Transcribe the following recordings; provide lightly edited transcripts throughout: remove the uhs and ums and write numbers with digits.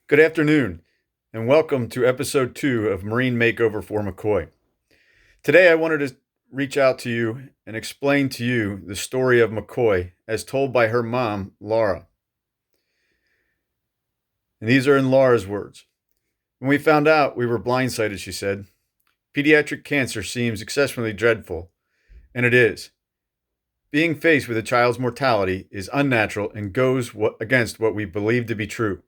Good afternoon, and welcome to episode 2 of Marine Makeover for McCoy. Today, I wanted to reach out to you and explain to you the story of McCoy as told by her mom, Laura. And these are in Laura's words. When we found out, we were blindsided, she said. Pediatric cancer seems exceptionally dreadful, and it is. Being faced with a child's mortality is unnatural and goes against what we believe to be true.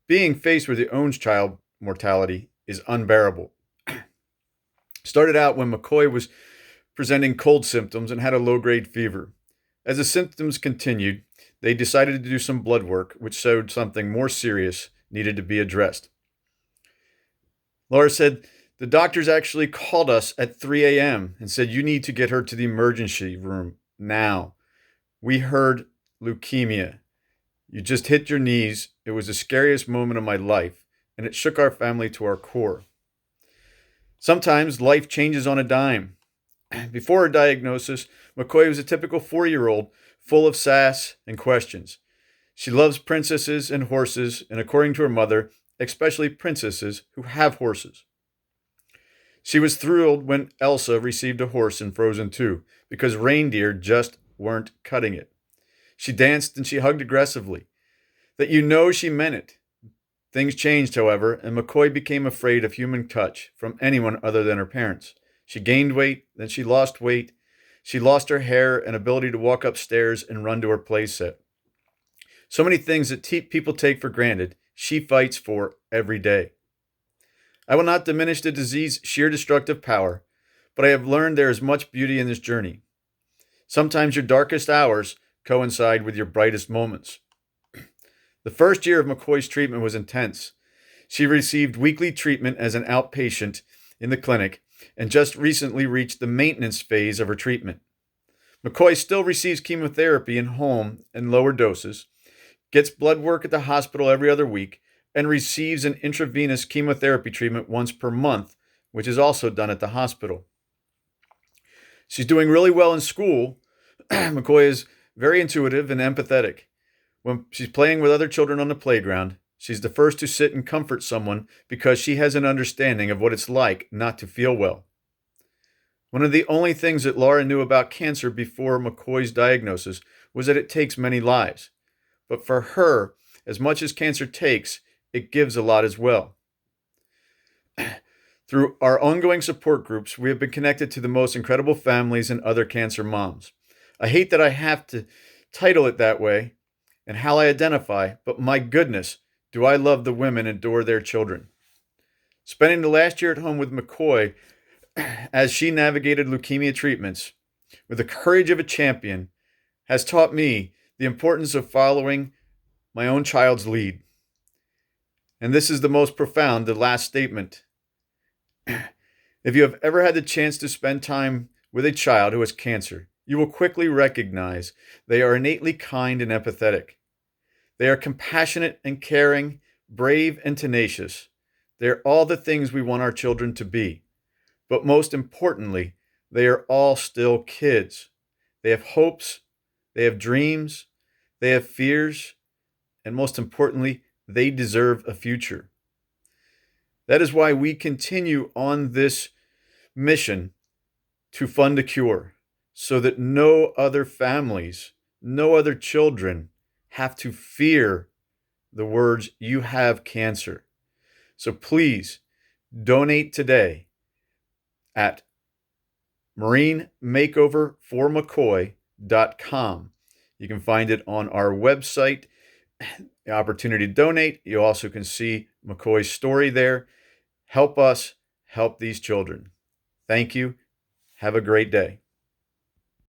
Being faced with your own child mortality is unbearable. Started out when McCoy was presenting cold symptoms and had a low-grade fever. As the symptoms continued, they decided to do some blood work, which showed something more serious needed to be addressed. Laura said, the doctors actually called us at 3 a.m. and said, you need to get her to the emergency room now. We heard leukemia. You just hit your knees. It was the scariest moment of my life, and it shook our family to our core. Sometimes life changes on a dime. Before her diagnosis, McCoy was a typical 4-year-old, full of sass and questions. She loves princesses and horses, and according to her mother, especially princesses who have horses. She was thrilled when Elsa received a horse in Frozen 2 because reindeer just weren't cutting it. She danced and she hugged aggressively. She meant it. Things changed, however, and McCoy became afraid of human touch from anyone other than her parents. She gained weight, then she lost weight. She lost her hair and ability to walk upstairs and run to her play set. So many things that people take for granted, she fights for every day. I will not diminish the disease's sheer destructive power, but I have learned there is much beauty in this journey. Sometimes your darkest hours coincide with your brightest moments. The first year of McCoy's treatment was intense. She received weekly treatment as an outpatient in the clinic and just recently reached the maintenance phase of her treatment. McCoy still receives chemotherapy in home in lower doses, gets blood work at the hospital every other week, and receives an intravenous chemotherapy treatment once per month, which is also done at the hospital. She's doing really well in school. McCoy is very intuitive and empathetic. When she's playing with other children on the playground, she's the first to sit and comfort someone because she has an understanding of what it's like not to feel well. One of the only things that Laura knew about cancer before McCoy's diagnosis was that it takes many lives. But for her, as much as cancer takes, it gives a lot as well. Through our ongoing support groups, we have been connected to the most incredible families and other cancer moms. I hate that I have to title it that way and how I identify, but my goodness, do I love the women and adore their children. Spending the last year at home with McCoy as she navigated leukemia treatments with the courage of a champion has taught me the importance of following my own child's lead. And this is the most profound, the last statement. If you have ever had the chance to spend time with a child who has cancer, you will quickly recognize they are innately kind and empathetic. They are compassionate and caring, brave and tenacious. They are all the things we want our children to be. But most importantly, they are all still kids. They have hopes, they have dreams, they have fears, and most importantly, they deserve a future. That is why we continue on this mission to fund a cure, so that no other families, no other children have to fear the words, you have cancer. So please donate today at marinemakeoverformccoy.com. You can find it on our website, the opportunity to donate. You also can see McCoy's story there. Help us help these children. Thank you. Have a great day.